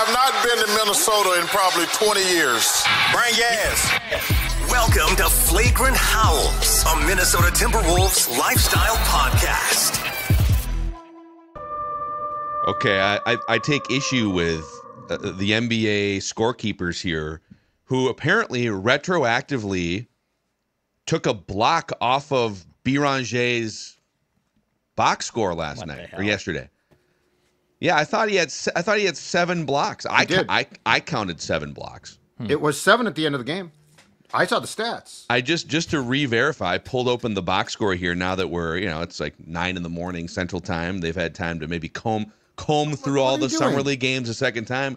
I've not been to Minnesota in probably 20 years. Bring gas. Welcome to Flagrant Howls, a Minnesota Timberwolves lifestyle podcast. Okay, I take issue with the NBA scorekeepers here, who apparently retroactively took a block off of Beranger's box score last night or yesterday. Yeah, I thought he had 7 blocks. I counted 7 blocks. It was 7 at the end of the game. I saw the stats. I just to re-verify, I pulled open the box score here now that we're, it's like 9 a.m. Central Time. They've had time to maybe comb through all the Summer League games a second time.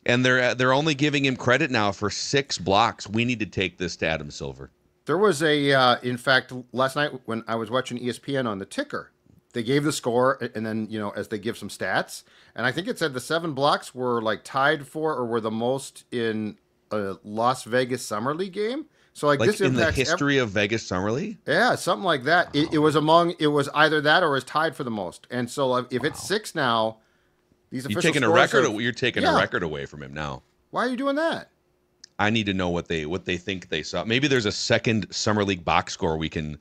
And they're only giving him credit now for 6 blocks. We need to take this to Adam Silver. There was in fact, last night when I was watching ESPN on the ticker, they gave the score, and then, as they give some stats, and I think it said the 7 blocks were like tied for or were the most in a Las Vegas Summer League game. So like this in the history of Vegas Summer League? Yeah, something like that. Wow. It was either that or it was tied for the most. And so if it's 6 now, these official you're taking a record away from him now. Why are you doing that? I need to know what they think they saw. Maybe there's a second Summer League box score we can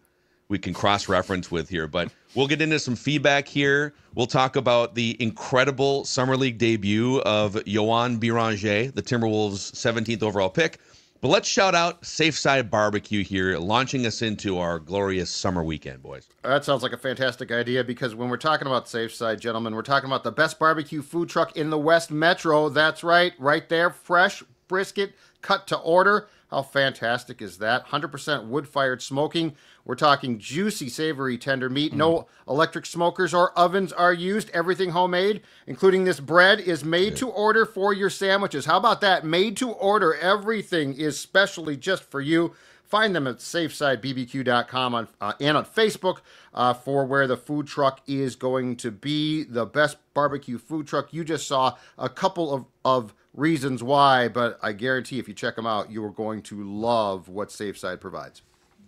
cross-reference with here, but we'll get into some feedback here. We'll talk about the incredible Summer League debut of Joan Beringer, the Timberwolves' 17th overall pick. But let's shout out Safe Side Barbecue here, launching us into our glorious summer weekend, boys. That sounds like a fantastic idea, because when we're talking about Safe Side, gentlemen, we're talking about the best barbecue food truck in the West Metro. That's right there, fresh brisket, cut to order. How fantastic is that? 100% wood-fired smoking. We're talking juicy, savory, tender meat. No electric smokers or ovens are used. Everything homemade, including this bread, is made to order for your sandwiches. How about that? Made to order. Everything is specially just for you. Find them at safesidebbq.com and on Facebook for where the food truck is going to be. The best barbecue food truck. You just saw a couple of reasons why, but I guarantee if you check them out, you are going to love what Safe Side provides.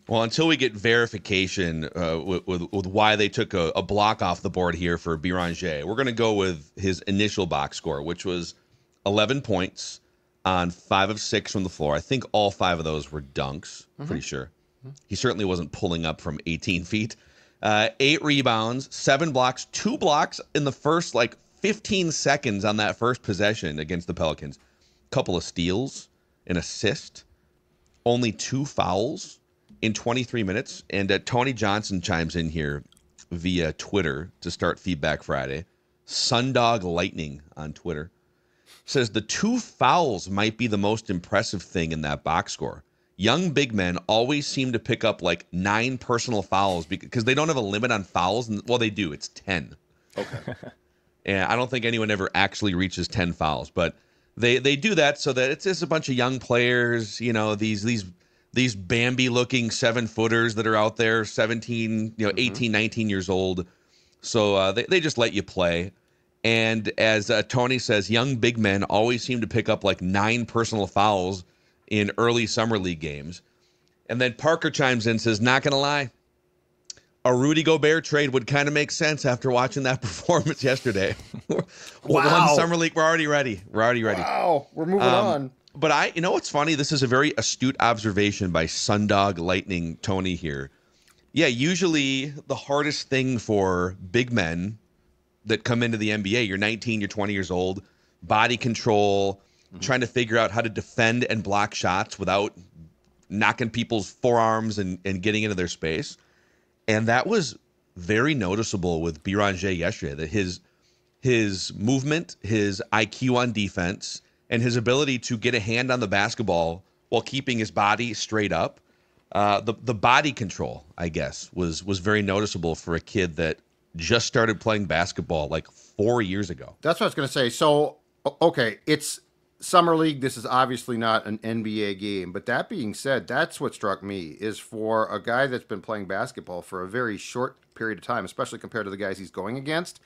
Well, until we get verification with why they took a block off the board here for Beringer, we're going to go with his initial box score, which was 11 points on 5 of 6 from the floor. I think all 5 of those were dunks, pretty sure. He certainly wasn't pulling up from 18 feet. 8 rebounds, 7 blocks, 2 blocks in the first 15 seconds on that first possession against the Pelicans. Couple of steals, an assist, only 2 fouls in 23 minutes. And Tony Johnson chimes in here via Twitter to start Feedback Friday. Sundog Lightning on Twitter says the 2 fouls might be the most impressive thing in that box score. Young big men always seem to pick up 9 personal fouls because they don't have a limit on fouls. Well, they do. It's 10. Okay. And I don't think anyone ever actually reaches 10 fouls, but they do that so that it's just a bunch of young players, these Bambi-looking 7-footers that are out there, 17, 18, 19 years old. So they just let you play. And as Tony says, young big men always seem to pick up 9 personal fouls in early Summer League games. And then Parker chimes in and says, not going to lie, a Rudy Gobert trade would kind of make sense after watching that performance yesterday. Wow. One Summer League, we're already ready. Wow, we're moving on. But what's funny? This is a very astute observation by Sundog Lightning Tony here. Yeah, usually the hardest thing for big men that come into the NBA, you're 19, you're 20 years old, body control, trying to figure out how to defend and block shots without knocking people's forearms and getting into their space. And that was very noticeable with Beringer yesterday, that his movement, his IQ on defense, and his ability to get a hand on the basketball while keeping his body straight up, the body control, I guess, was very noticeable for a kid that just started playing basketball 4 years ago. That's what I was going to say. So, okay, it's Summer League. This is obviously not an NBA game, but that being said, that's what struck me is for a guy that's been playing basketball for a very short period of time, especially compared to the guys he's going against,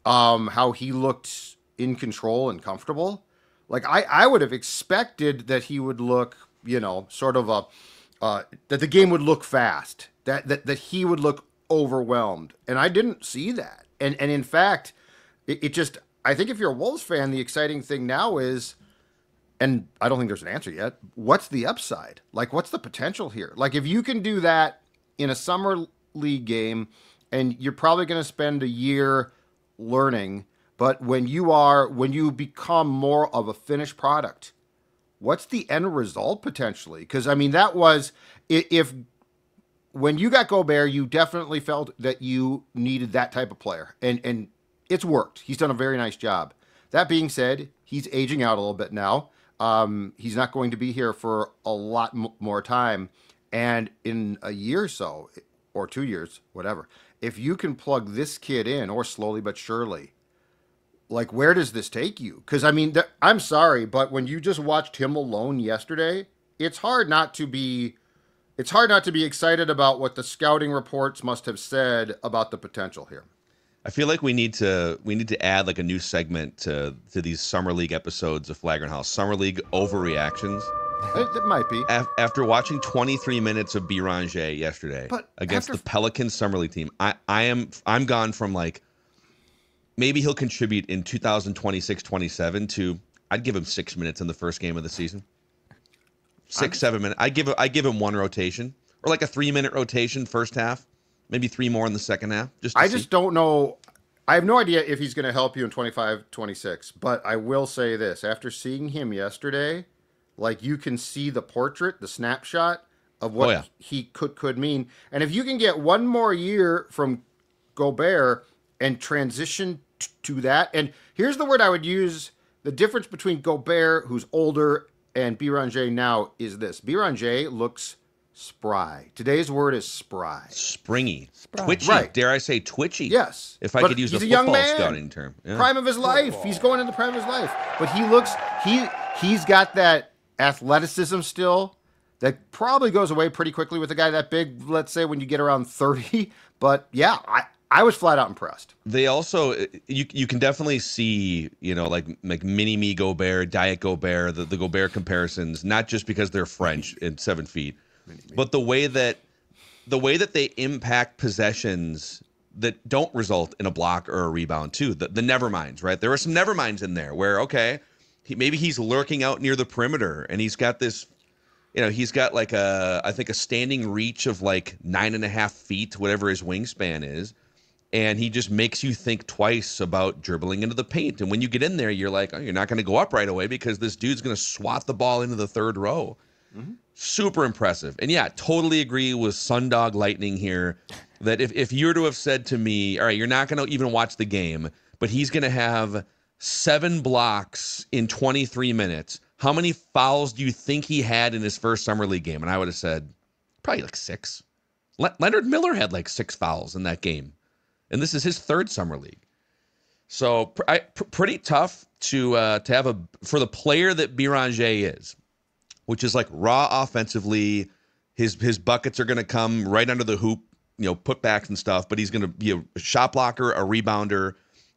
how he looked in control and comfortable. I would have expected that he would look, sort of that the game would look fast, that he would look overwhelmed, and I didn't see that. And in fact, it just I think if you're a Wolves fan, the exciting thing now is, and I don't think there's an answer yet, what's the upside? Like, what's the potential here? Like, if you can do that in a summer league game, and you're probably going to spend a year learning, but when you become more of a finished product, what's the end result potentially? Because, I mean, that was, if when you got Gobert, you definitely felt that you needed that type of player. And it's worked. He's done a very nice job. That being said, he's aging out a little bit now. He's not going to be here for a lot more time. And in a year or so, or 2 years, whatever, if you can plug this kid in, or slowly but surely, like, where does this take you? Because, I mean, I'm sorry, but when you just watched him alone yesterday, it's hard not to be excited about what the scouting reports must have said about the potential here. I feel like we need to add like a new segment to these summer league episodes of Flagrant Howls. Summer League overreactions. It might be. After watching 23 minutes of Beringer yesterday against the Pelicans summer league team, I'm gone from like, maybe he'll contribute in 2026-27 to, I'd give him 6 minutes in the first game of the season. 7 minutes. I give him one rotation, or like a 3-minute rotation first half, maybe 3 more in the second half. Just don't know. I have no idea if he's going to help you in 25-26, but I will say this. After seeing him yesterday, like, you can see the portrait, the snapshot of what he could mean. And if you can get one more year from Gobert and transition to that, and here's the word I would use, the difference between Gobert, who's older, and Beringer now is this. Beringer looks spry. Today's word is spry. Springy. Twitchy. Right. Dare I say twitchy? Yes. If I could use a football scouting term. Yeah. Prime of his life. He's going into the prime of his life. But he's got that athleticism still that probably goes away pretty quickly with a guy that big, let's say, when you get around 30. But yeah, I was flat out impressed. They also, you can definitely see, like mini-me Gobert, Diet Gobert, the Gobert comparisons, not just because they're French and 7 feet, but the way that they impact possessions that don't result in a block or a rebound too. The never minds, right? There were some never minds in there where, okay, maybe he's lurking out near the perimeter and he's got this, he's got like I think a standing reach of like 9.5 feet, whatever his wingspan is. And he just makes you think twice about dribbling into the paint. And when you get in there, you're like, oh, you're not going to go up right away because this dude's going to swat the ball into the third row. Mm-hmm. Super impressive. And yeah, totally agree with Sundog Lightning here that if you were to have said to me, all right, you're not going to even watch the game, but he's going to have 7 blocks in 23 minutes. How many fouls do you think he had in his first summer league game? And I would have said probably like 6. Leonard Miller had like 6 fouls in that game. And this is his 3rd summer league. So pretty tough to have for the player that Beringer is, which is like raw offensively. His buckets are going to come right under the hoop, putbacks and stuff, but he's going to be a shot blocker, a rebounder,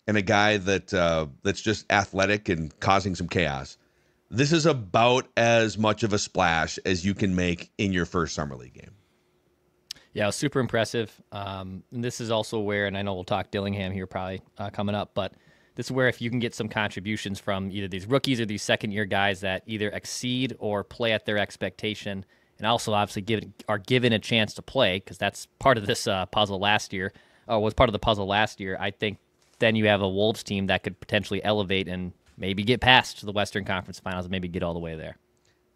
and a guy that's just athletic and causing some chaos. This is about as much of a splash as you can make in your first summer league game. Yeah, it was super impressive. And this is also where, and I know we'll talk Dillingham here probably coming up, but this is where if you can get some contributions from either these rookies or these second-year guys that either exceed or play at their expectation, and also obviously are given a chance to play, because that's part of this puzzle last year, or was part of the puzzle last year, I think then you have a Wolves team that could potentially elevate and maybe get past the Western Conference Finals and maybe get all the way there.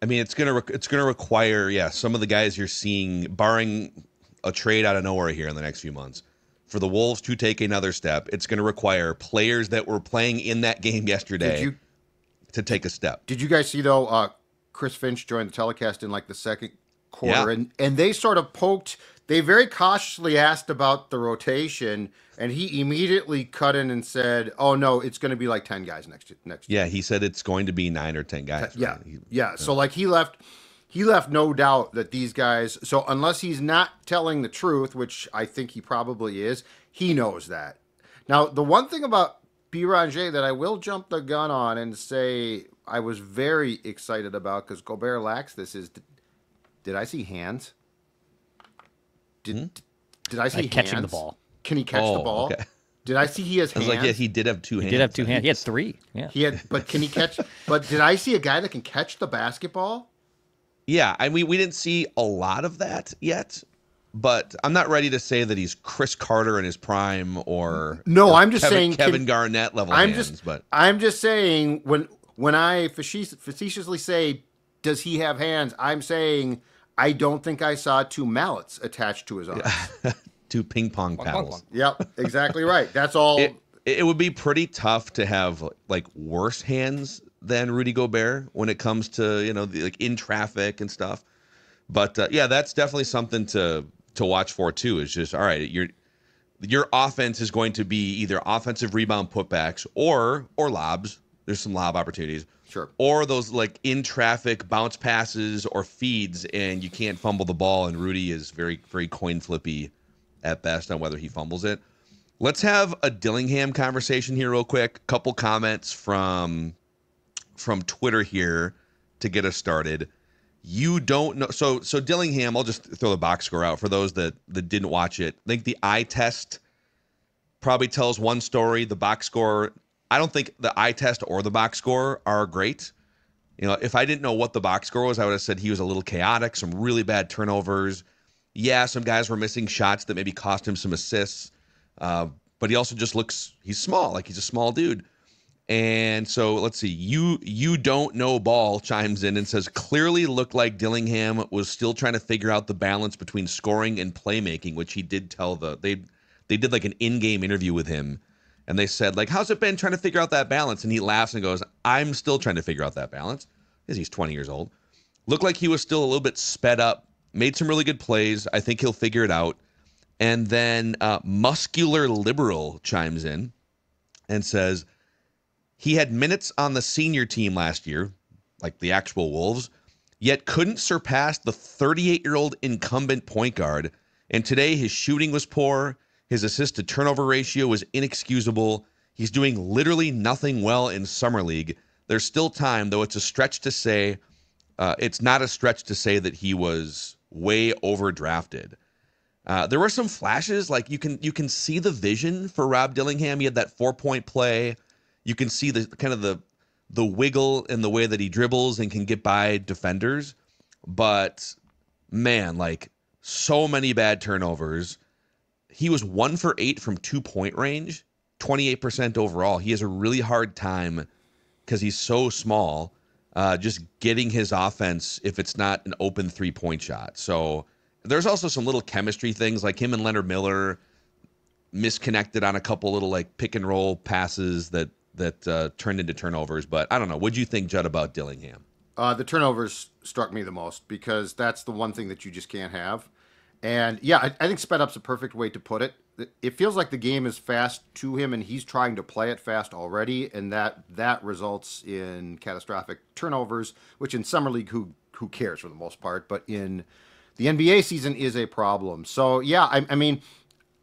I mean, it's gonna require, some of the guys you're seeing, barring a trade out of nowhere here in the next few months, for the Wolves to take another step, it's going to require players that were playing in that game yesterday to take a step. Did you guys see, though, Chris Finch joined the telecast in like the second quarter, and they sort of they very cautiously asked about the rotation, and he immediately cut in and said, oh, no, it's going to be like 10 guys next year. Yeah, he said it's going to be 9 or 10 guys. Yeah, right? So like he left no doubt that these guys, so unless he's not telling the truth, which I think he probably is, he knows that. Now, the one thing about Beringer that I will jump the gun on and say I was very excited about, because Gobert lacks this, is did I see hands? Did I see hands? Catching the ball. Can he catch the ball? Okay. Did I see he has I was hands? like, yeah, he did have two hands. He did have 2 hands. He had 3. Yeah. But can he catch? But did I see a guy that can catch the basketball? Yeah, I mean, we didn't see a lot of that yet, but I'm not ready to say that he's Chris Carter in his prime or I'm just saying Kevin Garnett level but I'm just saying when I facetiously say, does he have hands? I'm saying I don't think I saw 2 mallets attached to his arms. 2 ping pong paddles. Yep, exactly right. That's all. It would be pretty tough to have like worse hands than Rudy Gobert when it comes to, like in traffic and stuff. But yeah, that's definitely something to watch for too. Is just, all right, your offense is going to be either offensive rebound putbacks or lobs. There's some lob opportunities. Sure. Or those like in traffic bounce passes or feeds, and you can't fumble the ball. And Rudy is very, very coin flippy at best on whether he fumbles it. Let's have a Dillingham conversation here real quick. Couple comments from Twitter here to get us started. You don't know. So Dillingham, I'll just throw the box score out for those that didn't watch it. I think the eye test probably tells one story. The box score, I don't think the eye test or the box score are great. If I didn't know what the box score was, I would have said he was a little chaotic, some really bad turnovers. Yeah, some guys were missing shots that maybe cost him some assists. But he also just he's small, like he's a small dude. And so let's see, you don't know ball chimes in and says, clearly looked like Dillingham was still trying to figure out the balance between scoring and playmaking, which he did tell they did like an in-game interview with him. And they said, like, how's it been trying to figure out that balance? And he laughs and goes, I'm still trying to figure out that balance, because he's 20 years old. Looked like he was still a little bit sped up, made some really good plays. I think he'll figure it out. And then Muscular Liberal chimes in and says, he had minutes on the senior team last year, like the actual Wolves, yet couldn't surpass the 38-year-old incumbent point guard. And today his shooting was poor. His assist-to-turnover ratio was inexcusable. He's doing literally nothing well in Summer League. There's still time, though it's not a stretch to say that he was way overdrafted. There were some flashes, like you can see the vision for Rob Dillingham. He had that 4-point play. You can see the kind of the wiggle in the way that he dribbles and can get by defenders. But man, like so many bad turnovers. He was 1 for 8 from 2-point range, 28% overall. He has a really hard time because he's so small, just getting his offense if it's not an open 3-point shot. So there's also some little chemistry things, like him and Leonard Miller misconnected on a couple little like pick and roll passes that turned into turnovers. But I don't know. What'd you think, Judd, about Dillingham? The turnovers struck me the most because that's the one thing that you just can't have. And yeah, I think sped up's a perfect way to put it. It feels like the game is fast to him and he's trying to play it fast already. And that results in catastrophic turnovers, which in Summer League, who cares for the most part, but in the NBA season is a problem. So yeah, I mean,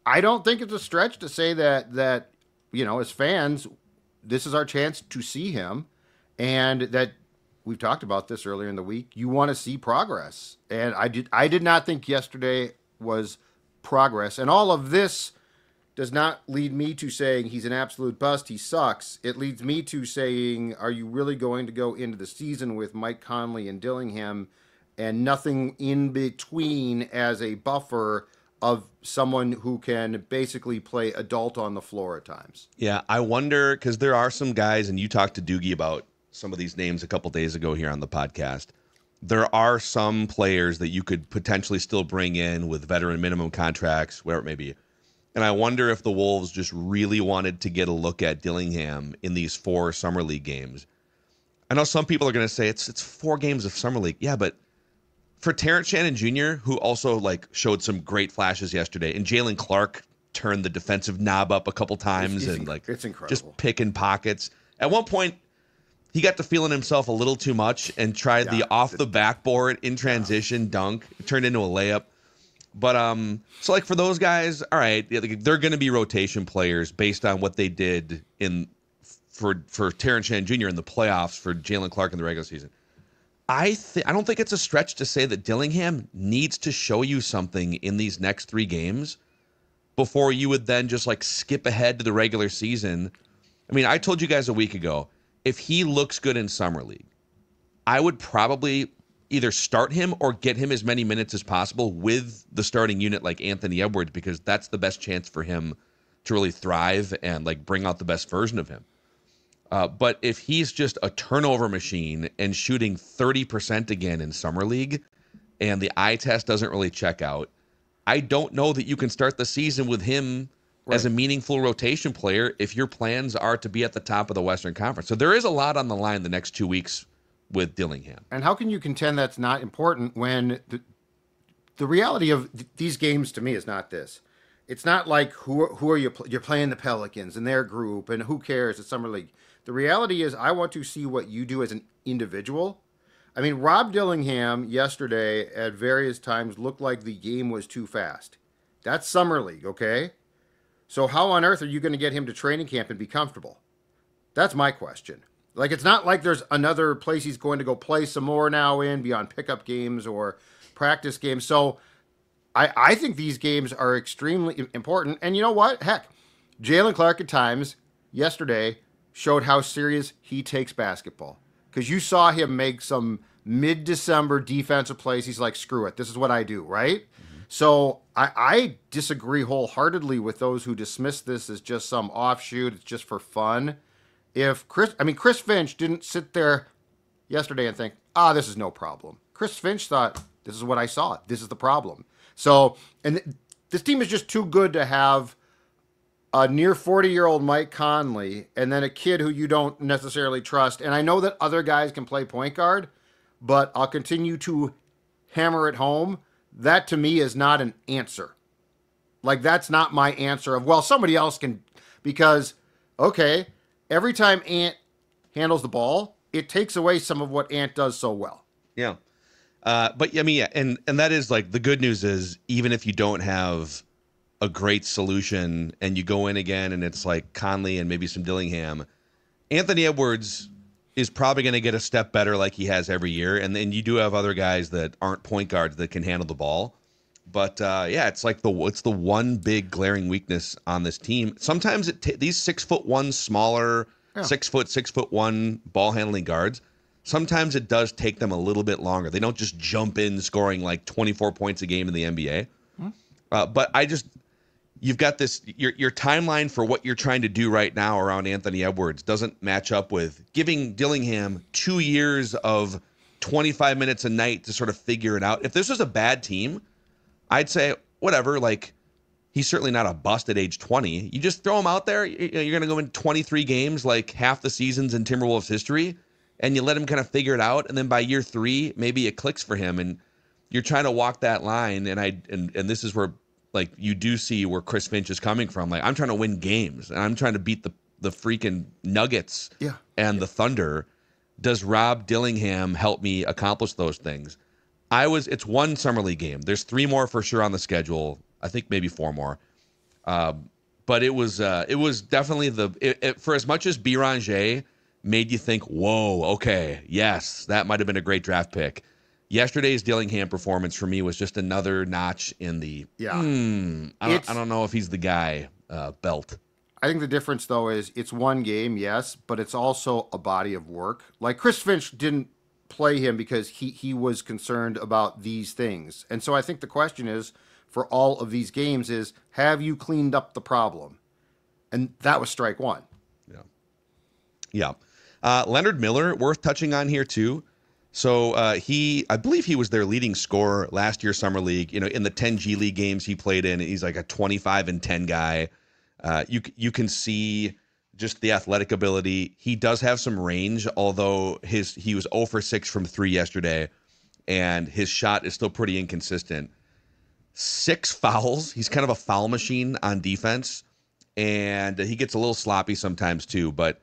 I don't think it's a stretch to say that as fans, this is our chance to see him, and that we've talked about this earlier in the week. You want to see progress, and I did not think yesterday was progress. And all of this does not lead me to saying he's an absolute bust, he sucks. It leads me to saying, are you really going to go into the season with Mike Conley and Dillingham and nothing in between as a buffer of someone who can basically play adult on the floor at times? Yeah, I wonder, because there are some guys, and you talked to Doogie about some of these names a couple days ago here on the podcast. There are some players that you could potentially still bring in with veteran minimum contracts, whatever it may be. And I wonder if the Wolves just really wanted to get a look at Dillingham in these 4 Summer League games. I know some people are going to say it's 4 games of Summer League. Yeah, but for Terrence Shannon Jr., who also like showed some great flashes yesterday, and Jalen Clark turned the defensive knob up a couple times and like it's incredible, just picking pockets. At one point, he got to feeling himself a little too much and tried the off the backboard in transition dunk. It turned into a layup. But so like for those guys, all right, they're going to be rotation players based on what they did for Terrence Shannon Jr. in the playoffs, for Jalen Clark in the regular season. I don't think it's a stretch to say that Dillingham needs to show you something in these next 3 games before you would then just like skip ahead to the regular season. I mean, I told you guys a week ago, if he looks good in Summer League, I would probably either start him or get him as many minutes as possible with the starting unit like Anthony Edwards, because that's the best chance for him to really thrive and like bring out the best version of him. But if he's just a turnover machine and shooting 30% again in Summer League and the eye test doesn't really check out, I don't know that you can start the season with him as a meaningful rotation player if your plans are to be at the top of the Western Conference. So there is a lot on the line the next 2 weeks with Dillingham. And how can you contend that's not important when the reality of these games to me is not this. It's not like who are you? You're playing the Pelicans and their group, and who cares? It's Summer League. The reality is I want to see what you do as an individual. I mean, Rob Dillingham yesterday at various times looked like the game was too fast. That's Summer League, okay? So how on earth are you going to get him to training camp and be comfortable? That's my question. Like, it's not like there's another place he's going to go play some more now in beyond pickup games or practice games. So I think these games are extremely important. And you know what? Heck, Jalen Clark at times yesterday showed how serious he takes basketball. Because you saw him make some mid-December defensive plays. He's like, screw it. This is what I do, right? Mm-hmm. So I disagree wholeheartedly with those who dismiss this as just some offshoot. It's just for fun. If Chris Finch didn't sit there yesterday and think, this is no problem. Chris Finch thought, this is what I saw. This is the problem. So, and this team is just too good to have a near 40-year-old Mike Conley and then a kid who you don't necessarily trust. And I know that other guys can play point guard, but I'll continue to hammer it home. That to me is not an answer. Like, that's not my answer of, well, somebody else can, because, okay, every time Ant handles the ball, it takes away some of what Ant does so well. Yeah. But I mean, yeah, and that is like the good news is even if you don't have a great solution and you go in again and it's like Conley and maybe some Dillingham, Anthony Edwards is probably going to get a step better like he has every year. And then you do have other guys that aren't point guards that can handle the ball. But yeah, it's like it's the one big glaring weakness on this team. Sometimes these 6'1" smaller, 6'1" ball handling guards, sometimes it does take them a little bit longer. They don't just jump in scoring like 24 points a game in the NBA. But you've got this, your timeline for what you're trying to do right now around Anthony Edwards doesn't match up with giving Dillingham 2 years of 25 minutes a night to sort of figure it out. If this was a bad team, I'd say, whatever, like, he's certainly not a bust at age 20. You just throw him out there, you're going to go in 23 games, like half the seasons in Timberwolves history, and you let him kind of figure it out, and then by year 3, maybe it clicks for him, and you're trying to walk that line, and this is where, like, you do see where Chris Finch is coming from. Like, I'm trying to win games, and I'm trying to beat the freaking Nuggets and the Thunder. Does Rob Dillingham help me accomplish those things? It's one Summer League game. There's 3 more for sure on the schedule. I think maybe 4 more. But it was definitely for as much as Beringer made you think, whoa, okay, yes, that might have been a great draft pick. Yesterday's Dillingham performance for me was just another notch in the, I don't know if he's the guy belt. I think the difference, though, is it's one game, yes, but it's also a body of work. Like, Chris Finch didn't play him because he was concerned about these things. And so I think the question is, for all of these games, is have you cleaned up the problem? And that was strike one. Yeah. Leonard Miller, worth touching on here too. So I believe he was their leading scorer last year Summer League. In the 10 G League games he played in, he's like a 25-10 guy. You can see just the athletic ability. He does have some range, although he was 0 for 6 from 3 yesterday, and his shot is still pretty inconsistent. 6 fouls. He's kind of a foul machine on defense, and he gets a little sloppy sometimes too. But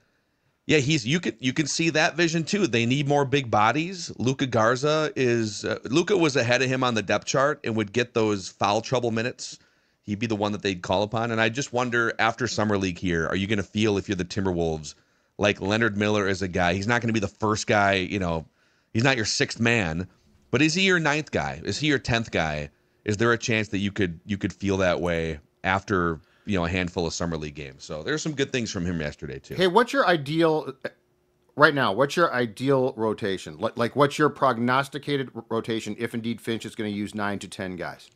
yeah, you can see that vision too. They need more big bodies. Luka was ahead of him on the depth chart and would get those foul trouble minutes. He'd be the one that they'd call upon. And I just wonder, after Summer League here, are you going to feel, if you're the Timberwolves, like Leonard Miller is a guy? He's not going to be the first guy, he's not your 6th man, but is he your 9th guy? Is he your 10th guy? Is there a chance that you could feel that way after a handful of summer league games. So there's some good things from him yesterday too. Hey, what's your ideal right now? What's your ideal rotation? Like what's your prognosticated rotation if indeed Finch is going to use 9 to 10 guys?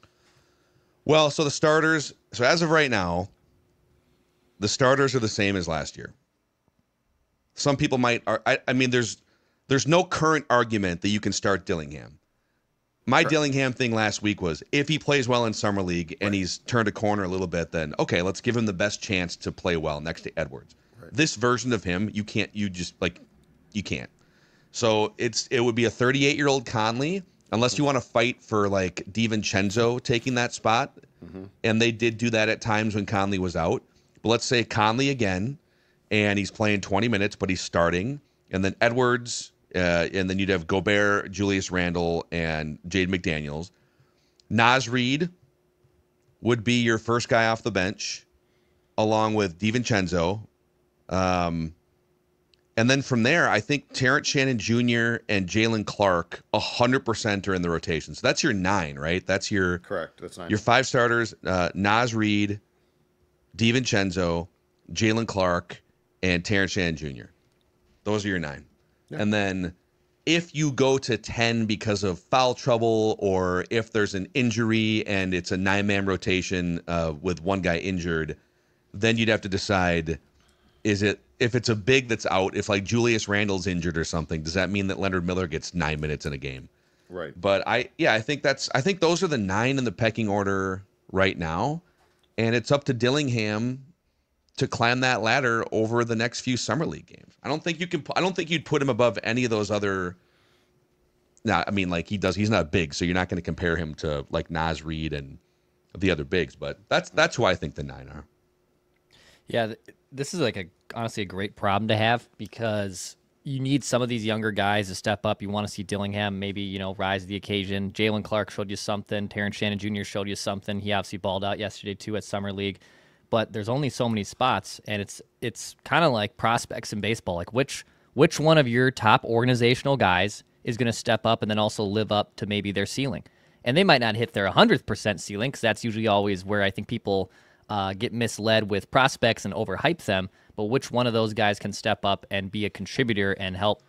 Well, so the starters. So as of right now, the starters are the same as last year. Some people might. I mean, there's no current argument that you can start Dillingham. My Dillingham thing last week was if he plays well in summer league and he's turned a corner a little bit, then okay, let's give him the best chance to play well next to Edwards. Right. This version of him, you can't. You can't. So it would be a 38-year-old Conley, unless you want to fight for like DiVincenzo taking that spot, and they did do that at times when Conley was out. But let's say Conley again, and he's playing 20 minutes, but he's starting, and then Edwards. And then you'd have Gobert, Julius Randle, and Jaden McDaniels. Naz Reid would be your first guy off the bench, along with DiVincenzo. And then from there, I think Terrence Shannon Jr. and Jalen Clark 100% are in the rotation. So that's your 9, right? That's your correct. That's 9. Your 5 starters: Naz Reid, DiVincenzo, Jalen Clark, and Terrence Shannon Jr. Those are your 9. And then if you go to 10 because of foul trouble or if there's an injury and it's a 9-man rotation with one guy injured, then you'd have to decide, if it's a big that's out, if like Julius Randle's injured or something, does that mean that Leonard Miller gets 9 minutes in a game? Right. But I think those are the 9 in the pecking order right now. And it's up to Dillingham to climb that ladder over the next few summer league games. I don't think you'd put him above any of those other. Now, I mean, like he's not big, so you're not going to compare him to like Naz Reid and the other bigs. But that's who I think the 9 are. Yeah, this is honestly a great problem to have because you need some of these younger guys to step up. You want to see Dillingham maybe rise to the occasion. Jalen Clark showed you something. Terrence Shannon Jr. showed you something. He obviously balled out yesterday too at summer league. But there's only so many spots, and it's kind of like prospects in baseball. Like which one of your top organizational guys is going to step up and then also live up to maybe their ceiling? And they might not hit their 100% ceiling because that's usually always where I think people get misled with prospects and overhype them. But which one of those guys can step up and be a contributor and help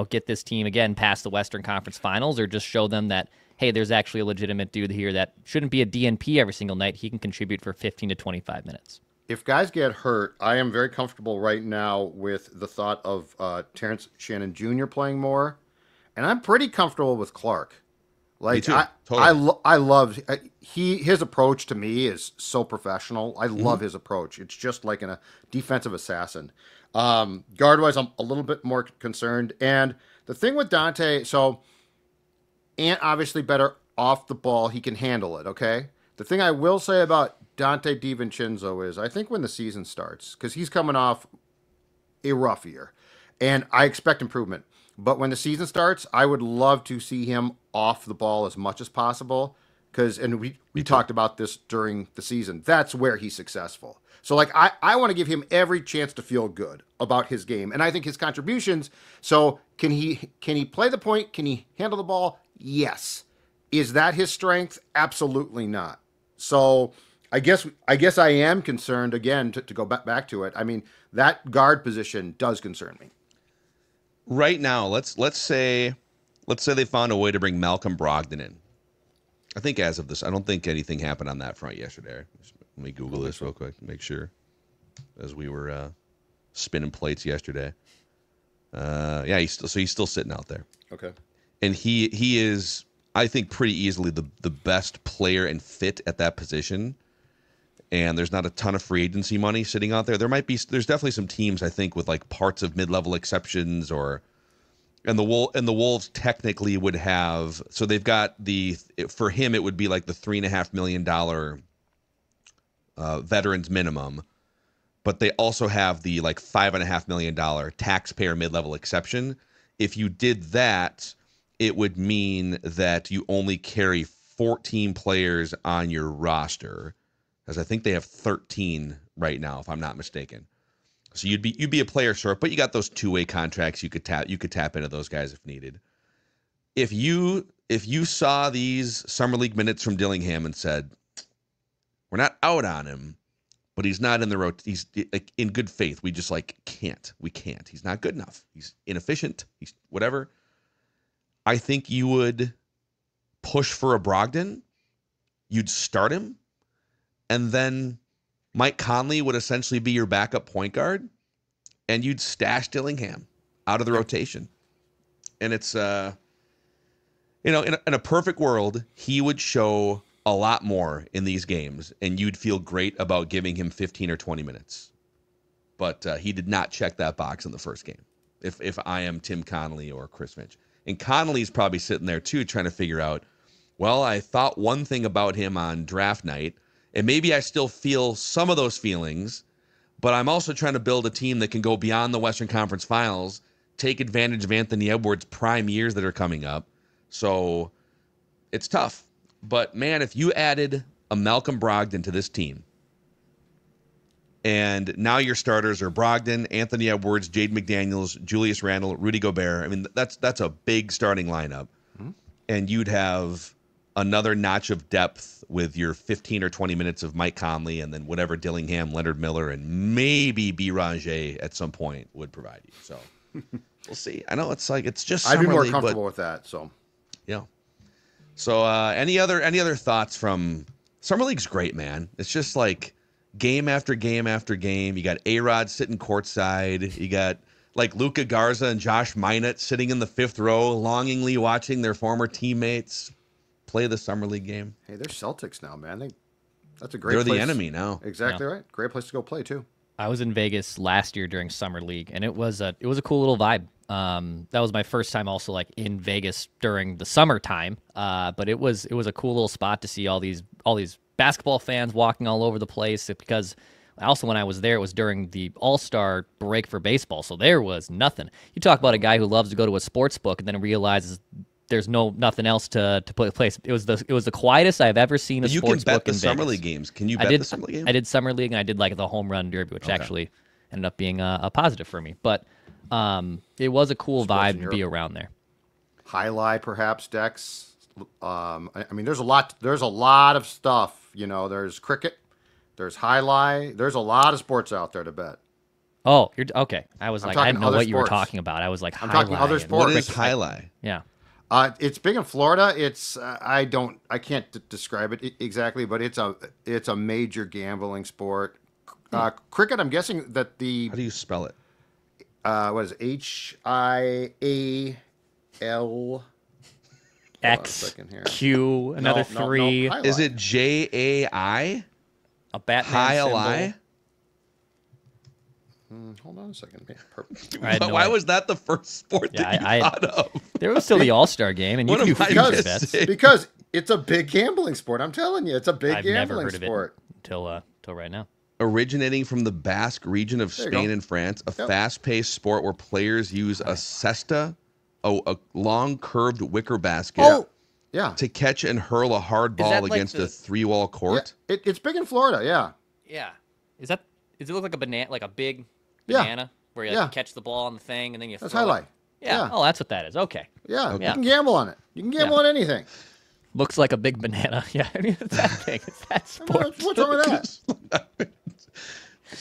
get this team again past the Western Conference Finals, or just show them that, hey, there's actually a legitimate dude here that shouldn't be a DNP every single night. He can contribute for 15 to 25 minutes. If guys get hurt, I am very comfortable right now with the thought of Terrence Shannon Jr. playing more, and I'm pretty comfortable with Clark. Like I love his approach to me is so professional. I love his approach. It's just like a defensive assassin. Guard wise, I'm a little bit more concerned. And the thing with Dante, so Ant obviously better off the ball. He can handle it, okay? The thing I will say about Dante DiVincenzo is I think when the season starts, because he's coming off a rough year, and I expect improvement. But when the season starts, I would love to see him off the ball as much as possible, and we talked about this during the season. That's where he's successful. So, I want to give him every chance to feel good about his game. And I think his contributions, so can he play the point? Can he handle the ball? Yes. Is that his strength? Absolutely not. So I guess I am concerned again to go back to it. I mean, that guard position does concern me. Right now, let's say they found a way to bring Malcolm Brogdon in. I think as of this, I don't think anything happened on that front yesterday. Let me Google this real quick to make sure, as we were spinning plates yesterday. He's still sitting out there. Okay. And he is, I think, pretty easily the best player and fit at that position. And there's not a ton of free agency money sitting out there. There's definitely some teams, I think, with like parts of mid-level exceptions, and the Wolves technically would have. So they've got for him it would be like the $3.5 million veterans minimum, but they also have the like $5.5 million taxpayer mid-level exception. If you did that, it would mean that you only carry 14 players on your roster, because I think they have 13 right now, if I'm not mistaken. So you'd be a player short, but you got those two-way contracts. You could tap into those guys if needed. If you saw these summer league minutes from Dillingham and said, We're not out on him, but he's not in the road. He's like in good faith. We just like can't. We can't. He's not good enough. He's inefficient. He's whatever. I think you would push for a Brogdon. You'd start him, and then Mike Conley would essentially be your backup point guard, and you'd stash Dillingham out of the rotation. And it's, in a perfect world, he would show a lot more in these games, and you'd feel great about giving him 15 or 20 minutes. But he did not check that box in the first game, if I am Tim Connolly or Chris Finch. And Connolly's probably sitting there, too, trying to figure out, well, I thought one thing about him on draft night, and maybe I still feel some of those feelings, but I'm also trying to build a team that can go beyond the Western Conference Finals, take advantage of Anthony Edwards' prime years that are coming up. So it's tough. But, man, if you added a Malcolm Brogdon to this team, and now your starters are Brogdon, Anthony Edwards, Jaden McDaniels, Julius Randle, Rudy Gobert. I mean, that's a big starting lineup. Mm-hmm. And you'd have another notch of depth with your 15 or 20 minutes of Mike Conley and then whatever Dillingham, Leonard Miller, and maybe Beranger at some point would provide you. So we'll see. I know it's just I'd be more league, comfortable with that. So yeah. So any other thoughts from Summer League's great, man. It's just like game after game after game. You got A-Rod sitting courtside. You got like Luka Garza and Josh Minott sitting in the fifth row, longingly watching their former teammates play the Summer League game. Hey, they're Celtics now, man. That's a great They're place. the enemy now. Exactly right. Great place to go play, too. I was in Vegas last year during Summer League, and it was a cool little vibe. That was my first time also like in Vegas during the summertime. But it was a cool little spot to see all these basketball fans walking all over the place, because also when I was there, it was during the All-Star break for baseball, so there was nothing. You talk about a guy who loves to go to a sports book and then realizes there's nothing else to put in place. It was the quietest I've ever seen a sports book in Vegas. You can bet the Summer League games. Can you bet the Summer League games? I did Summer League, and I did like the home run derby, which actually ended up being a positive for me. But it was a cool vibe to be around there. Highlight, perhaps, Dex. I mean, there's a lot of stuff. There's cricket, there's highlight. There's a lot of sports out there to bet. Oh, you're okay. I was like, I didn't know what you were talking about. I was like, I'm talking other sports. What is highlight? Yeah. It's big in Florida. It's I can't describe it exactly, but it's a major gambling sport. Cricket. I'm guessing that how do you spell it? What is it? HIAL XQ another 3? No, is it JAI? A Batman symbol. Hold on a second. Why was that the first sport that you thought of? There was still the All-Star game, and you can do future bets. Because it's a big gambling sport. I'm telling you, it's a big gambling sport. Until right now. Originating from the Basque region of Spain and France, a fast-paced sport where players use a cesta, a long curved wicker basket, to catch and hurl a hard ball against a three-wall court. Yeah, it's big in Florida. Yeah. Yeah. Does it look like a banana, like a big banana, where you catch the ball on the thing and then you throw highlight. It? Yeah. Oh, that's what that is. Okay. Yeah. You can gamble on it. You can gamble on anything. Looks like a big banana. Yeah. I mean, it's that thing. It's that sport. What's wrong with that?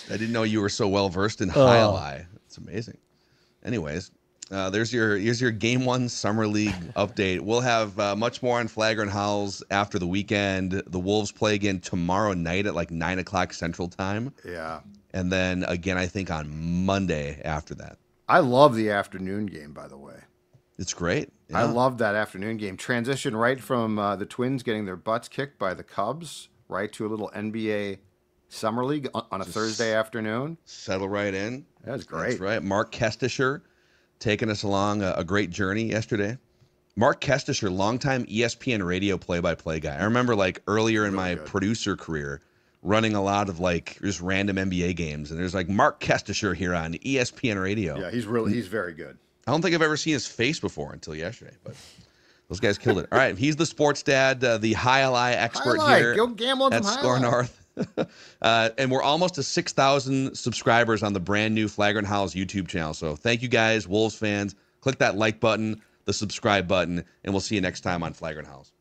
I didn't know you were so well versed in highlight. It's amazing. Anyways, here's your Game 1 Summer League update. We'll have much more on Flagrant Howls after the weekend. The Wolves play again tomorrow night at like 9 o'clock Central Time. Yeah. And then again, I think on Monday after that. I love the afternoon game, by the way. It's great. Yeah. I love that afternoon game. Transition right from the Twins getting their butts kicked by the Cubs right to a little NBA Summer League on a Thursday afternoon. Settle right in. That's great. That's right. Mark Kestisher taking us along a great journey yesterday. Mark Kestisher, longtime ESPN radio play-by-play guy. I remember like earlier in my producer career running a lot of like just random NBA games, and there's like Mark Kestisher here on ESPN radio. Yeah, he's very good. I don't think I've ever seen his face before until yesterday, but those guys killed it. All right, he's the sports dad, the highlight expert here Go gamble on at some Score North. And we're almost to 6,000 subscribers on the brand new Flagrant Howls YouTube channel. So thank you guys, Wolves fans. Click that like button, the subscribe button, and we'll see you next time on Flagrant Howls.